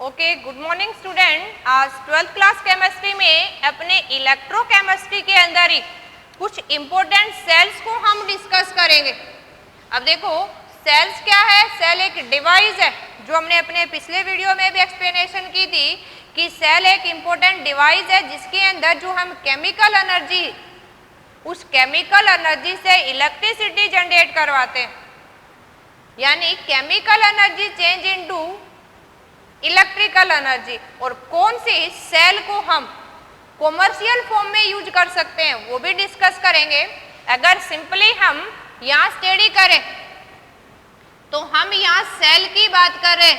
Okay, good morning student. आज 12th class chemistry में अपने इलेक्ट्रोकेमिस्ट्री के अंदर ही कुछ इंपॉर्टेंट सेल्स को हम डिस्कस करेंगे। अब देखो, सेल्स क्या है? सेल एक डिवाइस है, जो हमने अपने पिछले वीडियो में भी एक्सप्लेनेशन की थी कि सेल एक इंपॉर्टेंट डिवाइस है जिसके अंदर जो हम केमिकल एनर्जी, उस केमिकल एनर्जी से इलेक्ट्रिसिटी जनरेट करवाते हैं, यानी chemical energy change into electrical energy. और कौन सी सेल को हम कॉमर्शियल फॉर्म में यूज कर सकते हैं वो भी डिस्कस करेंगे। अगर सिंपली हम यहाँ स्टडी करें तो हम यहाँ सेल की बात करें,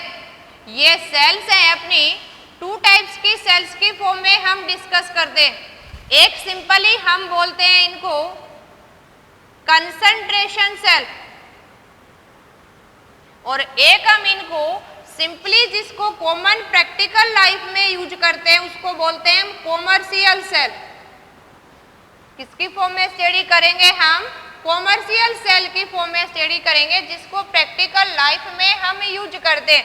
ये सेल्स हैं अपनी टू टाइप्स की सेल्स की फॉर्म में हम डिस्कस करते हैं। एक सिंपली हम बोलते हैं इनको कंसंट्रेशन सेल, और एक हम इनको सिंपली जिसको कॉमन प्रैक्टिकल लाइफ में यूज करते हैं उसको बोलते हैं कॉमर्शियल सेल। किसकी फॉर्म में स्टडी करेंगे? हम कॉमर्शियल सेल की फॉर्म में स्टडी करेंगे, जिसको प्रैक्टिकल लाइफ में हम यूज करते हैं।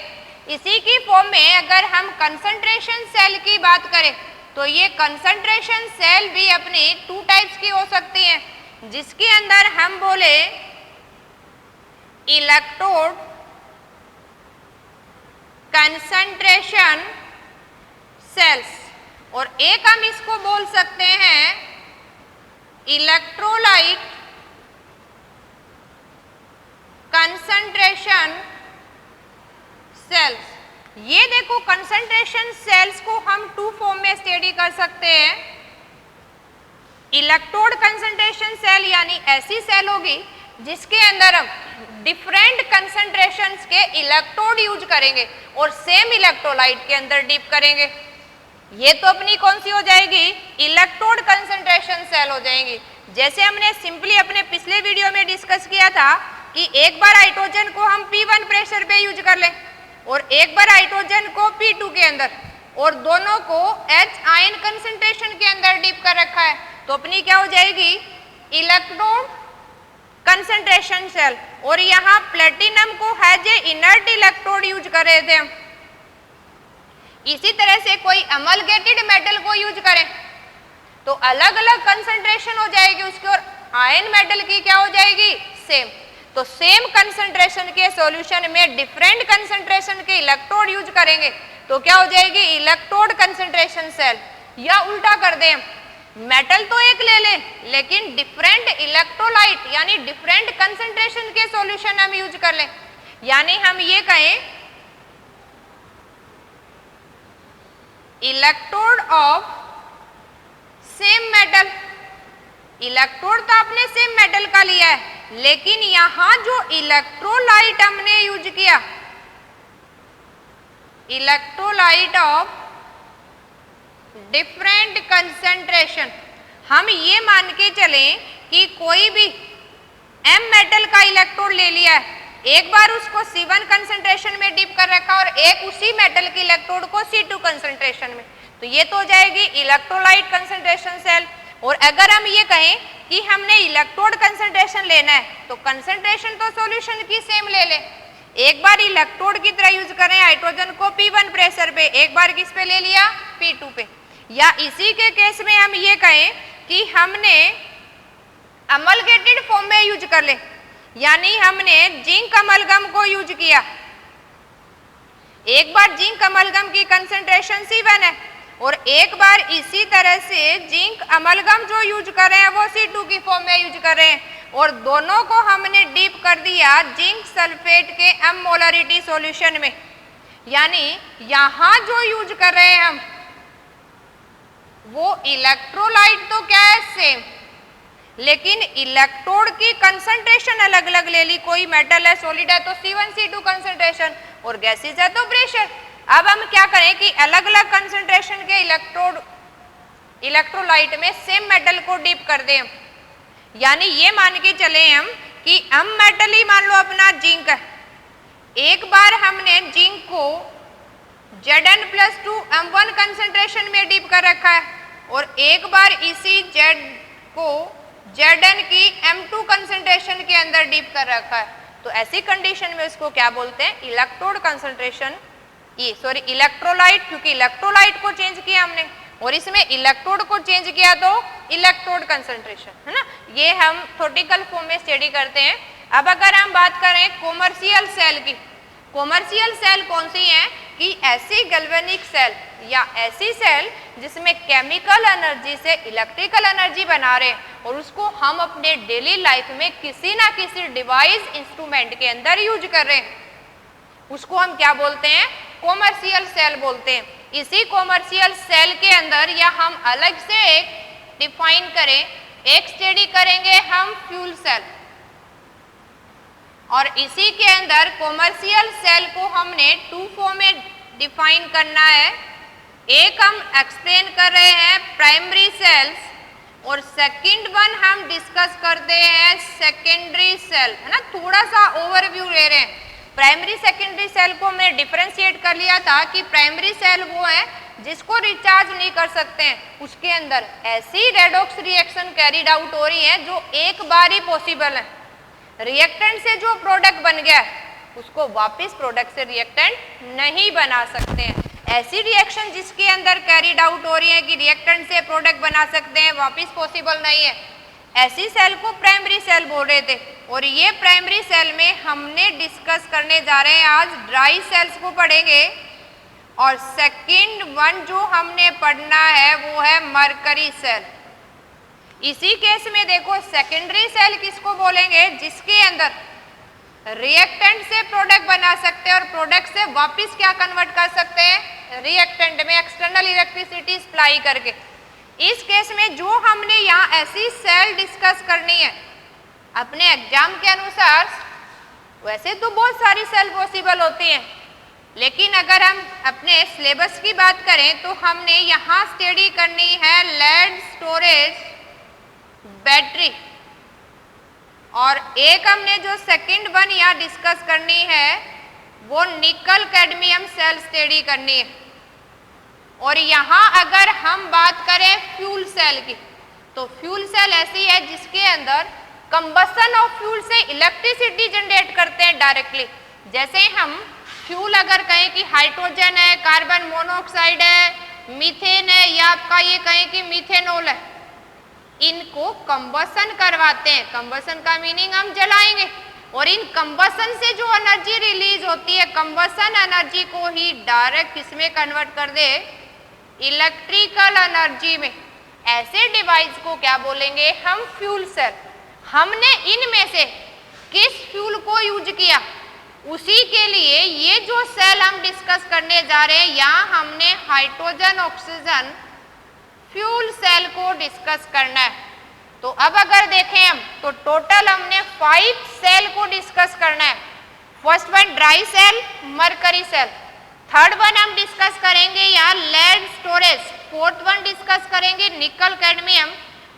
इसी की फॉर्म में अगर हम कंसंट्रेशन सेल की बात करें तो ये कंसंट्रेशन सेल भी अपनी टू टाइप्स की हो सकती हैं, जिसके अंदर हम बोले इलेक्ट्रोड कंसंट्रेशन सेल्स, और एक हम इसको बोल सकते हैं इलेक्ट्रोलाइट कंसंट्रेशन सेल्स। ये देखो, कंसंट्रेशन सेल्स को हम टू फॉर्म में स्टडी कर सकते हैं। इलेक्ट्रोड कंसंट्रेशन सेल यानी ऐसी सेल होगी जिसके अंदर हम डिफरेंट कंसंट्रेशंस के इलेक्ट्रोड यूज करेंगे और सेम इलेक्ट्रोलाइट के अंदर डीप करेंगे। ये तो अपनी कौन सी हो जाएगी? इलेक्ट्रोड कंसंट्रेशन सेल हो जाएंगी। जैसे हमने सिंपली अपने पिछले वीडियो में डिस्कस किया था कि एक बार हाइड्रोजन को हम P1 प्रेशर पे यूज कर लें और एक बार हाइड्रोजन को P2 के अंदर, और दोनों को H आयन कंसंट्रेशन के अंदर डीप कर रखा है, तो अपनी क्या हो जाएगी? Electrode concentration cell. और यहाँ प्लेटिनम को has a inert electrode use कर रहे थे हम। इसी तरह से कोई अमलगेटेड मेटल को यूज करें तो अलग अलग कंसंट्रेशन हो जाएगी उसकी, और आयन मेटल की क्या हो जाएगी? सेम। तो सेम कंसंट्रेशन के सॉल्यूशन में डिफरेंट कंसंट्रेशन के इलेक्ट्रोड यूज करेंगे तो क्या हो जाएगी? Electrode concentration cell. या उल्टा कर दें, मेटल तो एक ले लें लेकिन डिफरेंट इलेक्ट्रोलाइट यानी डिफरेंट कंसंट्रेशन के सॉल्यूशन हम यूज कर लें, यानी हम ये कहें electrode of same metal. Electrode तो आपने सेम मेटल का लिया है, लेकिन यहां जो इलेक्ट्रोलाइट हमने यूज किया, इलेक्ट्रोलाइट ऑफ डिफरेंट कंसंट्रेशन, हम ये मान के चलें कि कोई भी M मेटल का इलेक्ट्रोड ले लिया है, एक बार उसको C1 कंसंट्रेशन में डीप कर रखा और एक उसी मेटल के इलेक्ट्रोड को C2 कंसंट्रेशन में, तो ये तो हो जाएगी इलेक्ट्रोलाइट कंसंट्रेशन सेल। और अगर हम ये कहें कि हमने इलेक्ट्रोड कंसंट्रेशन लेना है तो कंसंट्रेशन तो सॉल्यूशन की सेम ले लें। एक बार इलेक्ट्रोड की तरह यूज करें हाइड्रोजन को P1 प्रेशर पे, एक बार किस पे ले लिया? P2 पे। या इसी के केस में हम ये कहें कि हमने अमलगेटेड फॉर्म में यूज कर ले, यानी हमने जिंक अमलगम को यूज किया। एक बार जिंक अमलगम की कंसंट्रेशन C1 है और एक बार इसी तरह से जिंक अमलगम जो यूज कर रहे हैं वो C2 की फॉर्म में यूज कर रहे हैं, और दोनों को हमने डीप कर दिया जिंक सल्फेट के M मोलरिटी सॉल्यूशन में। यानी यहां जो यूज कर रहे हैं हम वो इलेक्ट्रोलाइट तो क्या है? सेम, लेकिन इलेक्ट्रोड की कंसंट्रेशन अलग अलग ले ली। कोई मेटल है, सॉलिड है तो C1 C2 कंसंट्रेशन, और गैसेस है तो प्रेशर। अब हम क्या करें कि अलग अलग कंसंट्रेशन के इलेक्ट्रोलाइट में सेम मेटल को डीप कर दें, यानी ये मान के चले हम कि M मेटल ही मान लो अपना जिंक है, एक बार हमने जिंक को Zn+2 M1 कंसंट्रेशन में डीप कर रखा है और एक बार इसी Z को Zn की M2 कंसंट्रेशन के अंदर डीप कर रखा है, तो ऐसी कंडीशन में इसको क्या बोलते हैं? इलेक्ट्रोड कंसंट्रेशन इलेक्ट्रोलाइट, क्योंकि इलेक्ट्रोलाइट को चेंज किया हमने और इसमें इलेक्ट्रोड को चेंज किया तो इलेक्ट्रोड कंसंट्रेशन, है ना। ये हम थ्योरेटिकल फॉर्म में स्टडी करते हैं। अब अगर हम बात करें कॉमर्शियल सेल की, कॉमर्शियल सेल कौन सी है कि ऐसी गैल्वेनिक सेल या ऐसी सेल जिसमें केमिकल एनर्जी से इलेक्ट्रिकल एनर्जी बना रहे हैं और उसको हम अपने डेली लाइफ में किसी ना किसी डिवाइस इंस्ट्रूमेंट के अंदर यूज कर रहे हैं, उसको हम क्या बोलते हैं, कॉमर्शियल सेल बोलते हैं। इसी कॉमर्शियल सेल के अंदर या हम अलग से एक डिफाइन करें, एक स्टडी करेंगे हम फ्यूल सेल, और इसी के अंदर कॉमर्शियल सेल को हमने टू फॉर्म में डिफाइन करना है। एक हम एक्सप्लेन कर रहे हैं प्राइमरी सेल्स और सेकंड वन हम डिस्कस करते हैं सेकेंडरी सेल, है ना। थोड़ा सा ओवरव्यू ले रहे हैं। प्राइमरी सेकेंडरी सेल को हमने डिफरेंशिएट कर लिया था कि प्राइमरी सेल वो है जिसको रिचार्ज नहीं कर सकते हैं, उसके अंदर ऐसी रेडॉक्स रिएक्शन कैरीड आउट हो रही है जो एक बार ही पॉसिबल है। रिएक्टेंट से जो प्रोडक्ट बन गया उसको वापस प्रोडक्ट से रिएक्टेंट नहीं बना सकते हैं। ऐसी रिएक्शन जिसके अंदर कैरीड आउट हो रही है कि रिएक्टेंट से प्रोडक्ट बना सकते हैं, वापस पॉसिबल नहीं है, ऐसी सेल को प्राइमरी सेल बोल रहे थे। और ये प्राइमरी सेल में हमने डिस्कस करने जा रहे हैं आज ड्राई सेल्स को पढ़ेंगे, और सेकंड वन जो हमने पढ़ना है वो है मरकरी सेल। इसी केस में देखो सेकेंडरी सेल किसको बोलेंगे, जिसके अंदर रिएक्टेंट से प्रोडक्ट बना सकते हैं और प्रोडक्ट से वापस क्या कन्वर्ट कर सकते हैं, रिएक्टेंट में एक्सटर्नल इलेक्ट्रिसिटी सप्लाई करके। इस केस में जो हमने यहाँ ऐसी सेल डिस्कस करनी है अपने एग्जाम के अनुसार, वैसे तो बहुत सारी सेल पॉसिबल होती हैं, लेकिन अगर हम अपने सिलेबस की बात करें तो हमने यहाँ स्टडी करनी है लेड स्टोरेज बैटरी, और एक हमने जो सेकंड वन यहाँ डिस्कस करनी है वो निकल कैडमियम सेल स्टडी करनी है। और यहाँ अगर हम बात करें फ्यूल सेल की, तो फ्यूल सेल ऐसी है जिसके अंदर कंबसन ऑफ फ्यूल से इलेक्ट्रिसिटी जनरेट करते हैं डायरेक्टली। जैसे हम फ्यूल अगर कहें कि हाइड्रोजन है, कार्बन मोनोऑक्साइड है, मीथेन है, या आपका ये कहें कि मीथेनॉल है, इनको कंबसन करवाते हैं। कंबसन का मीनिंग हम जलाएंगे, और इन कंबसन से जो एनर्जी रिलीज होती है, कंबसन एनर्जी को ही डायरेक्ट किसमें कन्वर्ट कर दे, इलेक्ट्रिकल एनर्जी में। ऐसे डिवाइस को क्या बोलेंगे हम, फ्यूल सेल। हमने इनमें से किस फ्यूल को यूज किया, उसी के लिए ये जो सेल हम डिस्कस करने जा रहे हैं, यहाँ हमने हाइड्रोजन ऑक्सीजन फ्यूल सेल को डिस्कस करना है। तो अब अगर देखें हम तो टोटल हमने 5 सेल को डिस्कस करना है। First one dry cell, mercury cell. Third one हम डिस्कस करेंगे यहाँ lead storage. Fourth one discuss करेंगे निकल कैडमियम,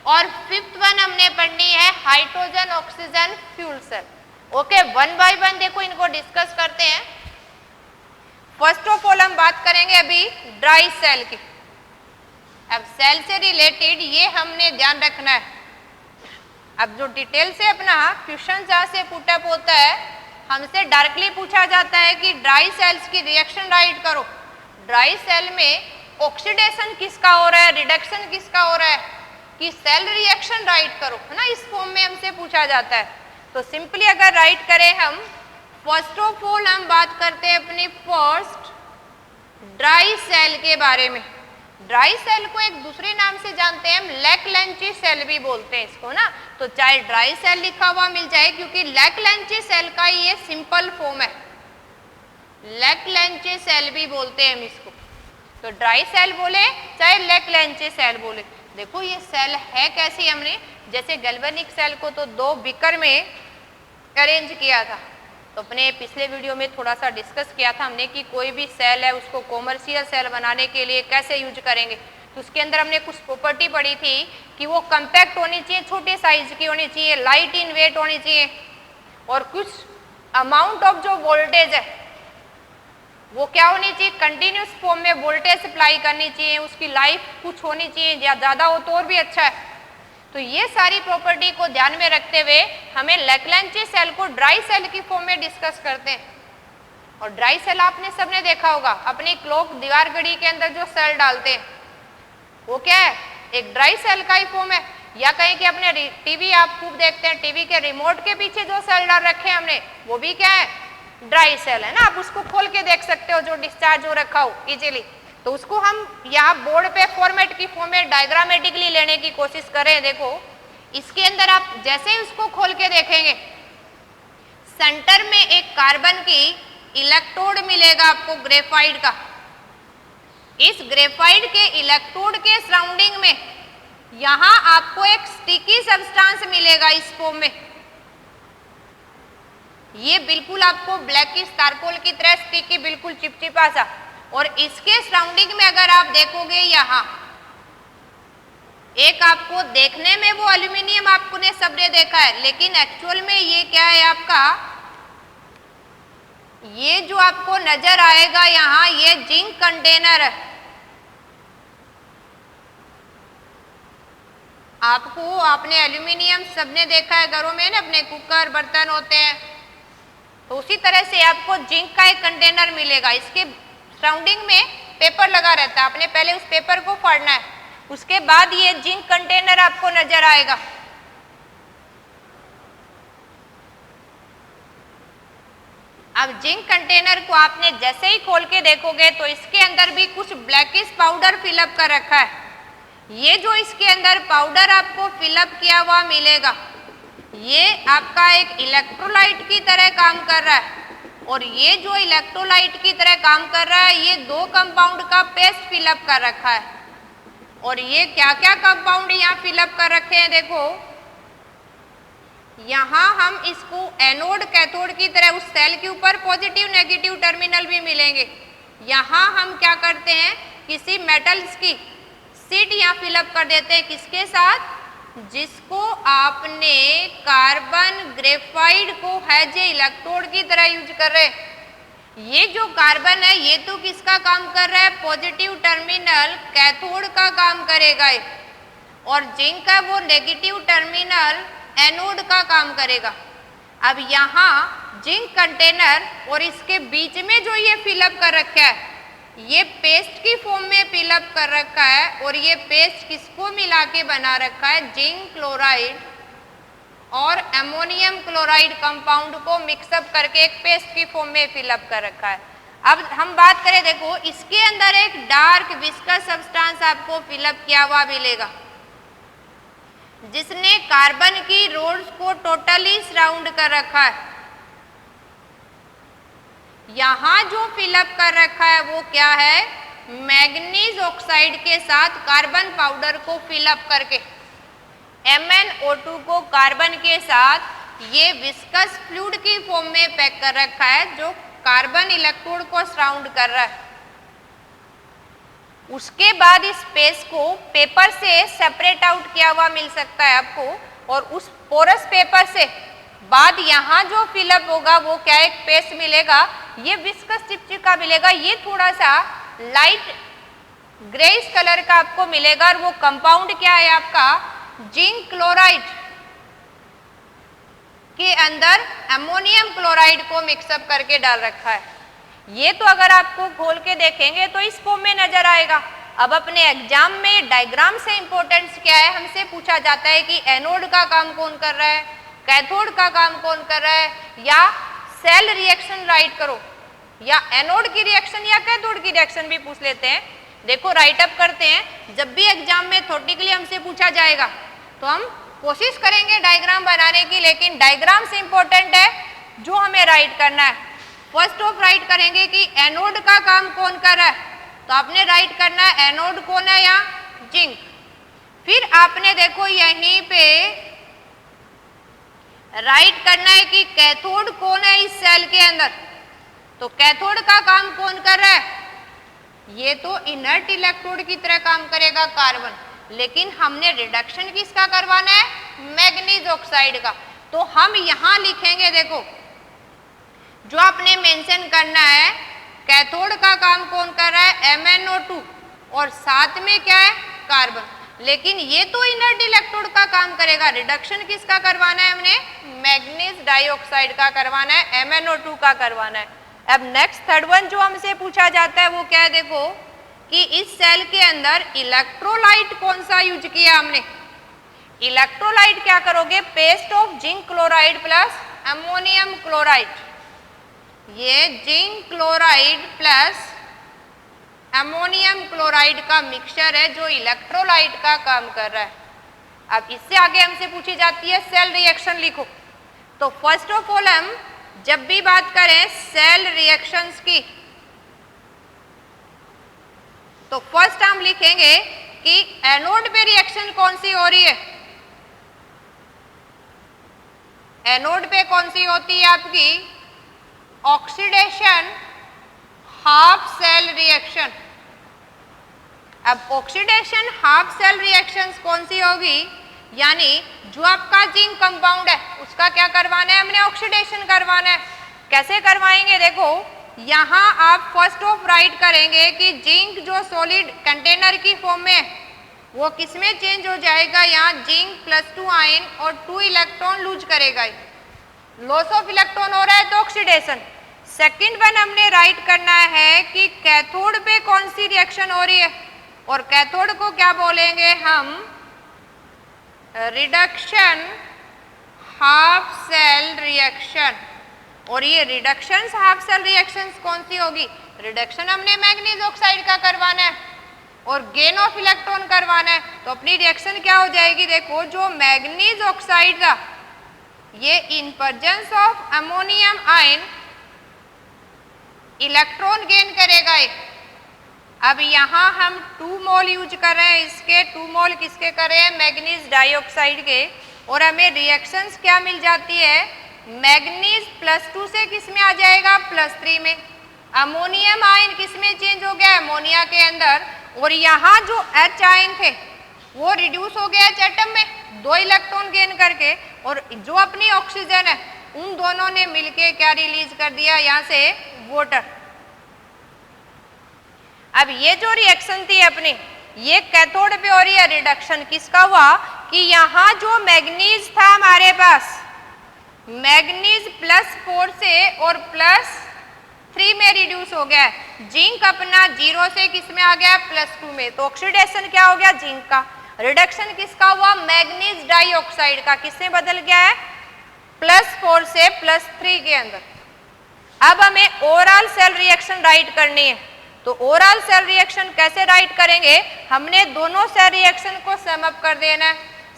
और फिफ्थ वन हमने पढ़नी है hydrogen oxygen fuel cell. Okay, one by one देखो इनको डिस्कस करते हैं। फर्स्ट ऑफ ऑल हम बात करेंगे अभी ड्राई सेल की। अब सेल से रिलेटेड ये हमने ध्यान रखना है। अब जो डिटेल से अपना क्वेश्चन जहाँ से पुटअप होता है, हमसे डायरेक्टली पूछा जाता है कि ड्राई सेल्स की रिएक्शन राइट करो। ड्राई सेल में ऑक्सीडेशन किसका हो रहा है, रिडक्शन किसका हो रहा है, कि सेल रिएक्शन राइट करो, है ना। इस फॉर्म में हमसे पूछा जाता है। तो सिंपली अगर राइट करें हम, फर्स्ट ऑफ ऑल हम बात करते हैं अपनी फर्स्ट ड्राई सेल के बारे में। ड्राई सेल को एक दूसरे नाम से जानते हैं हम, लैकलेंची सेल भी बोलते हैं इसको ना। तो चाहे ड्राई सेल लिखा हुआ मिल जाए, क्योंकि लैकलेंची सेल का ये सिंपल फॉर्म है, लैकलेंची सेल भी बोलते हैं हम इसको। तो ड्राई सेल बोले चाहे लैकलेंची सेल बोले, देखो ये सेल है कैसी, हमने जैसे गैल्वेनिक सेल को तो 2 बीकर में अरेंज किया था। तो अपने पिछले वीडियो में थोड़ा सा डिस्कस किया था हमने कि कोई भी सेल है उसको कॉमर्शियल सेल बनाने के लिए कैसे यूज करेंगे। तो उसके अंदर हमने कुछ प्रॉपर्टी पढ़ी थी कि वो कम्पैक्ट होनी चाहिए, छोटे साइज की होनी चाहिए, लाइट इन वेट होनी चाहिए, और कुछ अमाउंट ऑफ जो वोल्टेज है वो क्या होनी चाहिए, कंटिन्यूस फॉर्म में वोल्टेज सप्लाई करनी चाहिए, उसकी लाइफ कुछ होनी चाहिए, या ज़्यादा हो तो और भी अच्छा है। तो ये सारी प्रॉपर्टी को ध्यान में रखते हुए हमें लैकलेंची सेल को ड्राई सेल की फॉर्म में डिस्कस करते हैं। और ड्राई सेल आपने सबने देखा होगा, अपनी क्लॉक दीवार घड़ी के अंदर जो सेल डालते हैं वो क्या है, एक ड्राई सेल का ही फॉर्म है। या कहीं कि अपने टीवी आप खूब देखते हैं, टीवी के रिमोट के पीछे जो सेल डाल रखे हैं हमने वो भी क्या है, ड्राई सेल है ना। आप उसको खोल के देख सकते हो जो डिस्चार्ज हो रखा हो इजीली। तो उसको हम यहाँ बोर्ड पे फॉर्मेट की फॉर्म में डायग्रामेटिकली लेने की कोशिश करें। देखो इसके अंदर आप जैसे ही उसको खोल के देखेंगे, सेंटर में एक कार्बन की इलेक्ट्रोड मिलेगा आपको ग्रेफाइट का। इस ग्रेफाइट के इलेक्ट्रोड के सराउंडिंग में यहां आपको एक स्टिकी सब्सटेंस मिलेगा इस फॉर्म में। ये बिल्कुल आपको ब्लैकिश तारकोल की तरह स्टिकी, बिल्कुल चिपचिपा सा। और इसके सराउंडिंग में अगर आप देखोगे यहां एक आपको देखने में वो एल्यूमिनियम आपने सबने देखा है, लेकिन एक्चुअल में ये क्या है आपका, ये जो आपको नजर आएगा यहां ये जिंक कंटेनर है। आपने एल्यूमिनियम सबने देखा है घरों में ना, अपने कुकर बर्तन होते हैं, तो उसी तरह से आपको जिंक का एक कंटेनर मिलेगा। इसके सराउंडिंग में पेपर लगा रहता है, आपने पहले उस पेपर को फाड़ना है, उसके बाद ये जिंक कंटेनर आपको नजर आएगा। अब जिंक कंटेनर को आपने जैसे ही खोल के देखोगे तो इसके अंदर भी कुछ ब्लैकिश पाउडर फिलअप कर रखा है। ये जो इसके अंदर पाउडर आपको फिलअप किया हुआ मिलेगा, ये आपका एक इलेक्ट्रोलाइट की तरह काम कर रहा है। और ये जो इलेक्ट्रोलाइट की तरह काम कर रहा है, ये 2 कंपाउंड का पेस्ट फिलअप कर रखा है। और ये क्या क्या कंपाउंड यहाँ फिलअप कर रखे हैं, देखो यहाँ हम इसको एनोड कैथोड की तरह, उस सेल के ऊपर पॉजिटिव नेगेटिव टर्मिनल भी मिलेंगे। यहाँ हम क्या करते हैं, किसी मेटल्स की शीट यहाँ फिलअप कर देते हैं, किसके साथ, जिसको आपने कार्बन ग्रेफाइट को हैज ए इलेक्ट्रोड की तरह यूज कर रहे हैं। ये जो कार्बन है ये तो किसका काम कर रहा है, पॉजिटिव टर्मिनल कैथोड का काम करेगा, और जिंक का वो नेगेटिव टर्मिनल एनोड का काम करेगा। अब यहाँ जिंक कंटेनर और इसके बीच में जो ये फिलअप कर रखा है, ये पेस्ट की फॉर्म में फिलअप कर रखा है। और ये पेस्ट किसको मिला के बना रखा है, जिंक क्लोराइड और एमोनियम क्लोराइड कंपाउंड को मिक्सअप करके एक पेस्ट की फॉर्म में फिलअप कर रखा है। अब हम बात करें, देखो इसके अंदर एक डार्क विस्कस सब्सटेंस आपको फिलअप किया हुआ मिलेगा, जिसने कार्बन की रोड्स को टोटली सराउंड कर रखा है। यहां जो फिलअप कर रखा है वो क्या है, मैग्नीज ऑक्साइड के साथ कार्बन पाउडर को फिलअप करके MnO2 को कार्बन के साथ ये विस्कस फ्लूइड की फॉर्म में पैक कर रखा है, जो कार्बन इलेक्ट्रोड को सराउंड कर रहा है। उसके बाद इस पेस्ट को पेपर से सेपरेट आउट किया हुआ मिल सकता है आपको, और उस पोरस पेपर से बाद यहाँ जो फिलअप होगा वो क्या, एक पेस्ट मिलेगा, ये विस्कस चिपचिपा मिलेगा। ये थोड़ा सा लाइट ग्रेइश कलर का आपको मिलेगा, और वो कंपाउंड क्या है आपका, जिंक क्लोराइड के अंदर एमोनियम क्लोराइड को मिक्सअप करके डाल रखा है। ये तो अगर आपको खोल के देखेंगे तो इस फॉर्म में नजर आएगा। अब अपने एग्जाम में डायग्राम से इंपॉर्टेंस क्या है, हमसे पूछा जाता है कि एनोड का काम कौन कर रहा है, कैथोड का काम कौन कर रहा है, या सेल रिएक्शन राइट करो, या एनोड की रिएक्शन या कैथोड की रिएक्शन भी पूछ लेते हैं। देखो राइट अप करते हैं, जब भी एग्जाम में थ्योरेटिकली हमसे पूछा जाएगा तो हम कोशिश करेंगे डायग्राम बनाने की, लेकिन डायग्राम से इंपॉर्टेंट है जो हमें राइट करना है। फर्स्ट ऑफ राइट करेंगे कि एनोड का काम कौन कर रहा है, तो आपने राइट करना है एनोड कौन है, या जिंक। फिर आपने देखो यहीं पे राइट करना है कि कैथोड कौन है इस सेल के अंदर, तो कैथोड का काम कौन कर रहा है, ये तो इनर्ट इलेक्ट्रोड की तरह काम करेगा कार्बन, लेकिन हमने रिडक्शन किसका करवाना है, मैग्नीज ऑक्साइड का। तो हम यहां लिखेंगे, देखो जो आपने मेंशन करना है, कैथोड का काम कौन कर रहा है, MnO2, और साथ में क्या है, कार्बन। लेकिन ये तो इनर्ट इलेक्ट्रोड का काम करेगा, रिडक्शन किसका करवाना है, हमने मैग्नीज डाइऑक्साइड का करवाना है, MnO2 का करवाना है। अब नेक्स्ट थर्ड वन जो हमसे पूछा जाता है वो क्या है, देखो कि इस सेल के अंदर इलेक्ट्रोलाइट कौन सा यूज किया हमने। इलेक्ट्रोलाइट क्या करोगे, paste of zinc chloride plus ammonium chloride, ये zinc chloride plus ammonium chloride का मिक्सचर है जो इलेक्ट्रोलाइट का काम कर रहा है। अब इससे आगे हमसे पूछी जाती है सेल रिएक्शन लिखो। तो फर्स्ट ऑफ ऑल हम जब भी बात करें सेल रिएक्शंस की, तो फर्स्ट हम लिखेंगे कि एनोड पे रिएक्शन कौन सी हो रही है। एनोड पे कौन सी होती है आपकी, ऑक्सीडेशन हाफ सेल रिएक्शन। अब ऑक्सीडेशन हाफ सेल रिएक्शंस कौन सी होगी, यानी जो आपका जिंक कंपाउंड है उसका क्या करवाना है, हमने ऑक्सीडेशन करवाना है। कैसे करवाएंगे, देखो यहां आप फर्स्ट ऑफ राइट करेंगे कि जिंक जो सॉलिड कंटेनर की फॉर्म में है वो किस में चेंज हो जाएगा, यहाँ जिंक +2 आयन और 2 इलेक्ट्रॉन लूज करेगा, लॉस ऑफ इलेक्ट्रॉन हो रहा है तो ऑक्सीडेशन। सेकंड वन हमने राइट करना है कि कैथोड पे कौन सी रिएक्शन हो रही है, और कैथोड को क्या बोलेंगे हम, रिडक्शन हाफ सेल रिएक्शन। और ये रिडक्शन हाफ सेल रिएक्शंस कौन सी होगी, रिडक्शन हमने मैग्नीज ऑक्साइड का करवाना है और गेन ऑफ इलेक्ट्रॉन करवाना है। तो अपनी रिएक्शन क्या हो जाएगी, देखो जो मैग्नीज ऑक्साइड था ये in presence of ammonium ion electron gain करेगा एक। अब यहाँ हम 2 मोल यूज कर रहे हैं, इसके 2 मोल किसके कर रहे हैं, मैग्नीज डाइऑक्साइड के, और हमें रिएक्शंस क्या मिल जाती है, मैग्नीज +2 से किस में आ जाएगा, +3 में। अमोनियम आयन किस में चेंज हो गया, अमोनिया के अंदर, और यहाँ जो H आयन थे वो रिड्यूस हो गया H एटम में 2 इलेक्ट्रॉन गेन करके, और जो अपनी ऑक्सीजन है उन दोनों ने मिलके क्या रिलीज कर दिया यहाँ से, वाटर। अब ये जो रिएक्शन थी अपनी, ये कैथोड पे हो रही है, रिडक्शन किसका हुआ कि यहाँ जो मैग्नीज था हमारे पास, मैग्नीज +4 से और +3 में रिड्यूस हो गया है, जिंक अपना 0 से किस में आ गया, +2 में। तो ऑक्सीडेशन क्या हो गया, जिंक का। रिडक्शन किसका हुआ, मैग्नीज डाइऑक्साइड का, किससे बदल गया है, +4 से +3 के अंदर। अब हमें ओवरऑल सेल रिएक्शन राइट करनी है। तो ओवरऑल सेल रिएक्शन कैसे राइट करेंगे, हमने दोनों सेल रिएक्शन को सम अप कर देना है।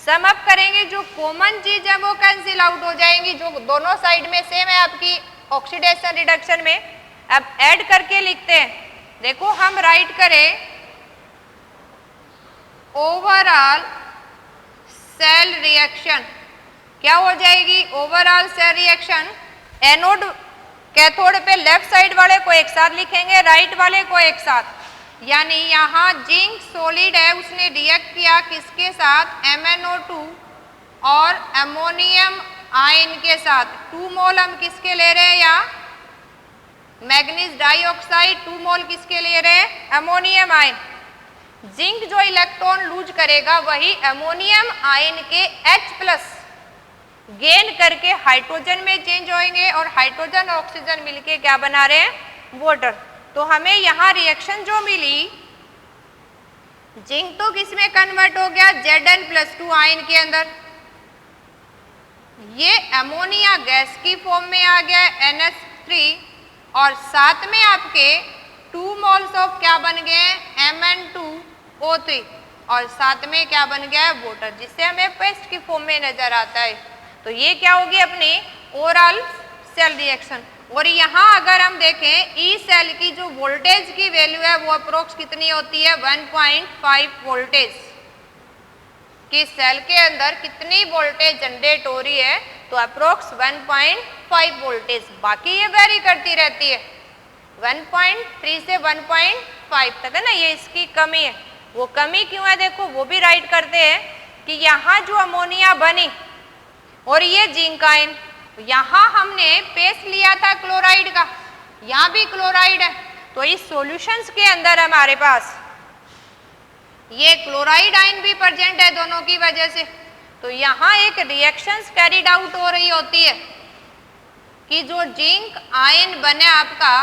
सम अप करेंगे, जो कॉमन चीज है वो कैंसिल आउट हो जाएंगी, जो दोनों साइड में सेम है आपकी ऑक्सीडेशन रिडक्शन में। अब ऐड करके लिखते हैं, देखो हम राइट करें ओवरऑल सेल रिएक्शन, क्या हो जाएगी, overall cell reaction. Anode cathode पे लेफ्ट साइड वाले को एक साथ लिखेंगे, राइट वाले को एक साथ, यानी यहाँ जिंक सॉलिड है उसने रिएक्ट किया किसके साथ, MnO2 और अमोनियम आयन के साथ। 2 मोल हम किसके ले रहे हैं, यहाँ मैग्नीज डाइऑक्साइड, 2 मोल किसके ले रहे हैं, अमोनियम आयन। जिंक जो इलेक्ट्रॉन लूज करेगा वही अमोनियम आयन के H+ गेन करके हाइड्रोजन में चेंज होंगे, और हाइड्रोजन और ऑक्सीजन मिलके क्या बना रहे हैं, वाटर। तो हमें यहाँ रिएक्शन जो मिली, जिंक तो किस में कन्वर्ट हो गया, Zn+2 आयन के अंदर, ये अमोनिया गैस की फॉर्म में आ गया NH3, और साथ में आपके 2 मोल्स ऑफ क्या बन गए, Mn2O3, और साथ में क्या बन गया है, वाटर, जिससे हमें पेस्ट की फॉर्म में नजर आता है। तो ये क्या होगी अपनी ओवरऑल सेल रिएक्शन। और यहाँ अगर हम देखें ई सेल की जो वोल्टेज की वैल्यू है वो अप्रोक्स कितनी होती है, 1.5 वोल्टेज। कि सेल के अंदर कितनी वोल्टेज जनरेट हो रही है, तो अप्रोक्स 1.5 वोल्टेज। बाकी ये वेरी करती रहती है, 1.3 से 1.5 तक है ना, ये इसकी कमी है। वो कमी क्यों है, देखो वो भी राइट करते हैं कि यहाँ जो अमोनिया बनी और ये जिंक आयन, यहाँ हमने पेस्ट लिया था क्लोराइड का, यहाँ भी क्लोराइड है, तो इस सॉल्यूशंस के अंदर हमारे पास ये क्लोराइड आयन भी प्रेजेंट है दोनों की वजह से। तो यहाँ एक रिएक्शंस कैरिड आउट हो रही होती है। कि जो जिंक आयन बने आपका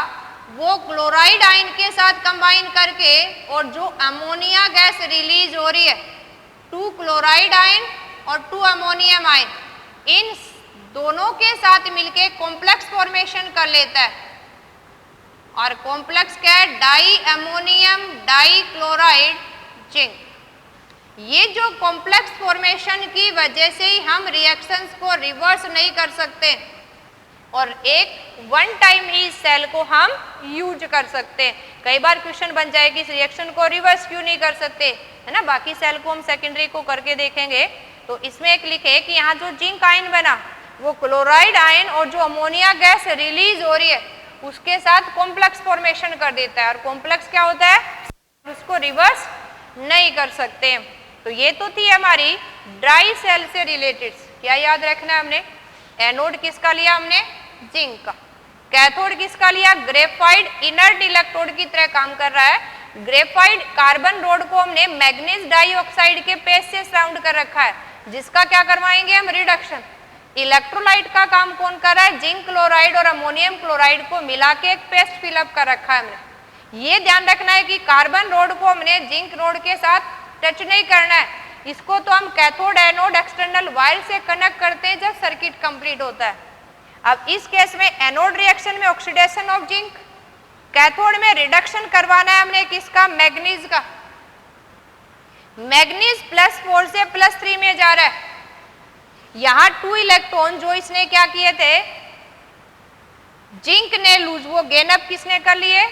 वो क्लोराइड आयन के साथ कंबाइन करके और जो अमोनिया गैस रिलीज हो रही है 2 क्लोराइड आयन और 2 अमोनियम आयन, इन दोनों के साथ मिलके कॉम्प्लेक्स फॉर्मेशन कर लेता है। और कॉम्प्लेक्स क्या है? Di ammonium di chloride zinc. ये जो कॉम्प्लेक्स फॉर्मेशन की वजह से ही हम रिएक्शंस को रिवर्स नहीं कर सकते और एक वन टाइम ही इस सेल को हम यूज कर सकते हैं। कई बार क्वेश्चन बन जाए कि इस रिएक्शन को रिवर्स क्यों नहीं कर सकते, है ना। बाकी सेल को हम सेकेंडरी को करके देखेंगे। तो इसमें एक लिखे कि यहाँ जो जिंक आयन बना वो क्लोराइड आयन और जो अमोनिया गैस रिलीज हो रही है उसके साथ कॉम्प्लेक्स फॉर्मेशन कर देता है। और कॉम्प्लेक्स क्या होता है? उसको रिवर्स नहीं कर सकते। तो ये तो थी हमारी ड्राई सेल से रिलेटेड। क्या याद रखना है हमने? एनोड किसका लिया हमने? जिंक का। कैथोड किसका लिया? ग्रेफाइट इनर्ट इलेक्ट्रोड की तरह काम कर रहा है। ग्रेफाइट कार्बन रोड को हमने मैग्नीज डाइऑक्साइड के पेस्ट से सराउंड कर रखा है, जिसका क्या करवाएंगे हम? रिडक्शन। इलेक्ट्रोलाइट का काम कौन कर रहा है? जिंक क्लोराइड और अमोनियम क्लोराइड को मिला के एक पेस्ट फिलअप कर रखा है हमने। ये ध्यान रखना है कि कार्बन रोड को हमने जिंक रोड के साथ टच नहीं करना है। इसको तो हम कैथोड एनोड एक्सटर्नल वायर से कनेक्ट करते हैं जब सर्किट कंप्लीट होता है। अब इस केस में एनोड रिएक्शन में ऑक्सीडेशन ऑफ जिंक, कैथोड में रिडक्शन करवाना है हमने किसका? मैग्नीज का। मैग्नीज +4 से +3 में जा रहा है। यहां 2 इलेक्ट्रॉन जो इसने क्या किए थे? जिंक ने लूज, वो गेन अप किसने कर लिए?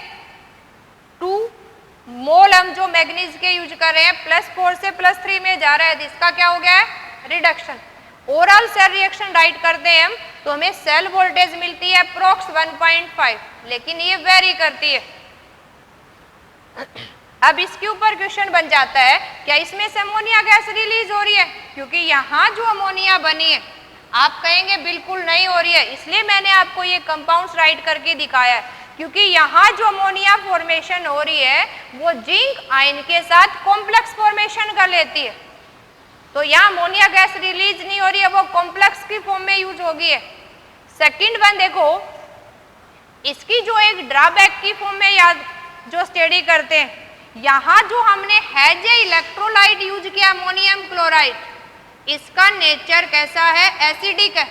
2 मोल हम जो मैग्नीज के यूज कर रहे हैं +4 से +3 में जा रहा है, जिसका क्या हो गया है? Reduction. Overall cell reaction write करते हैं हम तो हमें सेल वोल्टेज मिलती है अप्रोक्स 1.5, लेकिन ये वेरी करती है। अब इसके ऊपर क्वेश्चन बन जाता है क्या इसमें से अमोनिया गैस रिलीज हो रही है? क्योंकि यहाँ जो अमोनिया बनी है आप कहेंगे बिल्कुल नहीं हो रही है, इसलिए मैंने आपको ये कंपाउंड्स राइट करके दिखाया है। क्योंकि यहाँ जो अमोनिया फॉर्मेशन हो रही है वो जिंक आयन के साथ कॉम्प्लेक्स फॉर्मेशन कर लेती है। तो यहाँ अमोनिया गैस रिलीज नहीं हो रही है, वो कॉम्प्लेक्स की फॉर्म में यूज होगी है। सेकंड वन देखो, इसकी जो एक ड्रॉबैक की फॉर्म में याद जो स्टडी करते हैं, यहाँ जो हमने हैज ए इलेक्ट्रोलाइट यूज किया अमोनियम क्लोराइड, इसका नेचर कैसा है? एसिडिक है।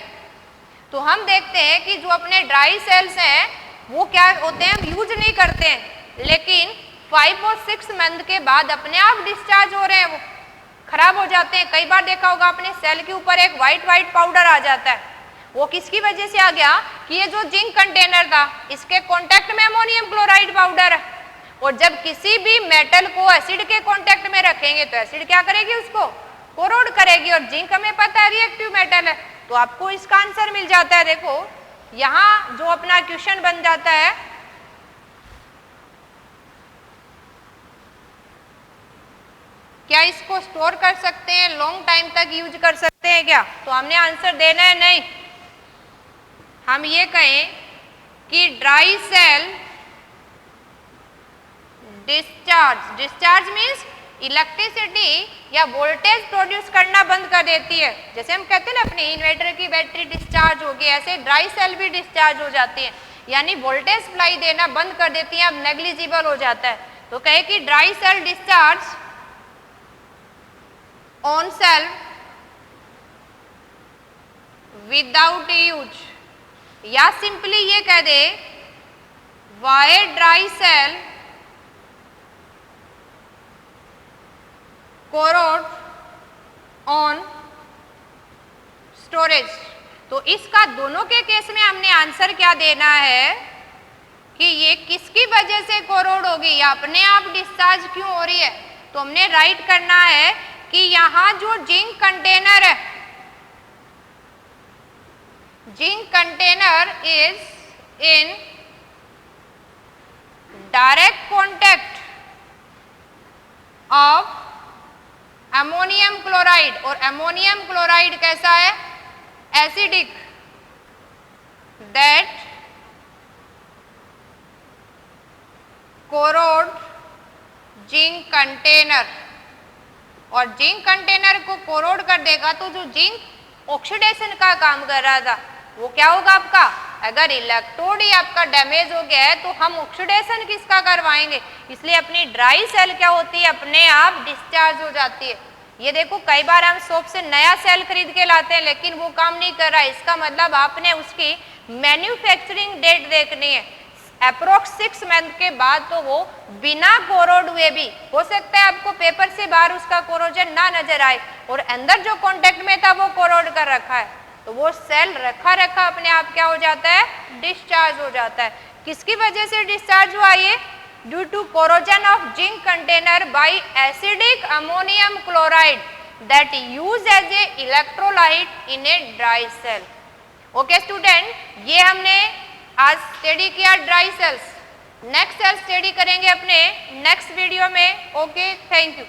तो हम देखते हैं कि जो अपने ड्राई सेल्स हैं वो क्या होते हैं? हम यूज नहीं करते हैं, लेकिन 5 और 6 मंथ के बाद अपने आप डिस्चार्ज हो रहे हैं, वो खराब हो जाते हैं। कई बार देखा होगा अपने सेल के ऊपर एक व्हाइट पाउडर आ जाता है। वो किसकी वजह से आ गया? कि ये जो जिंक कंटेनर था इसके कांटेक्ट में अमोनियम क्लोराइड पाउडर है, और जब किसी भी मेटल को एसिड के कांटेक्ट में रखेंगे तो एसिड क्या करेगी? उसको कोरोड करेगी। और जिंक हमें पता है रिएक्टिव मेटल है, तो आपको इसका आंसर मिल जाता है। देखो यहाँ जो अपना क्वेश्चन बन जाता है, क्या इसको स्टोर कर सकते हैं? लॉन्ग टाइम तक यूज कर सकते हैं क्या? तो हमने आंसर देना है नहीं। हम ये कहें कि dry cell discharge means electricity या वोल्टेज प्रोड्यूस करना बंद कर देती है। जैसे हम कहते हैं ना अपने इन्वर्टर की बैटरी डिस्चार्ज हो गई, ऐसे ड्राई सेल भी डिस्चार्ज हो जाती है, यानी वोल्टेज सप्लाई देना बंद कर देती है, अब नेग्लिजिबल हो जाता है। तो कहे कि dry cell discharge on cell without use, या सिंपली ये कह दे why dry cell corrode on storage. तो इसका दोनों के केस में हमने आंसर क्या देना है कि ये किसकी वजह से कोरोड होगी या अपने आप डिस्चार्ज क्यों हो रही है। तो हमने राइट करना है कि यहां जो जिंक कंटेनर है, zinc container is in direct contact of ammonium chloride, और अमोनियम क्लोराइड कैसा है? Acidic, that corrode zinc container, और जिंक कंटेनर को कोरोड कर देगा तो जो जिंक ऑक्सीडेशन का काम कर रहा था वो क्या होगा? आपका अगर इलेक्ट्रोड ही आपका डैमेज हो गया है तो हम ऑक्सीडेशन किसका करवाएंगे, इसलिए अपनी ड्राई सेल क्या होती है, अपने आप डिस्चार्ज हो जाती है। ये देखो कई बार हम शॉप से नया सेल खरीद के लाते हैं लेकिन वो काम नहीं कर रहा है, इसका मतलब आपने उसकी मैन्युफैक्चरिंग डेट देखनी है, अप्रोक्स 6 मंथ के बाद तो वो बिना कोरोड हुए भी हो सकता है आपको पेपर से बाहर उसका कोरोजन ना नजर आए और अंदर जो कांटेक्ट में था वो कोरोड कर रखा है, तो वो सेल रखा अपने आप क्या हो जाता है, डिस्चार्ज हो जाता है। किसकी वजह से डिस्चार्ज हुआ ये, due to corrosion of zinc container by acidic ammonium chloride that use as a electrolyte in a dry cell. Okay student, ये हमने आज स्टडी किया dry cells. Next cell study करेंगे अपने नेक्स्ट वीडियो में। Okay, thank you.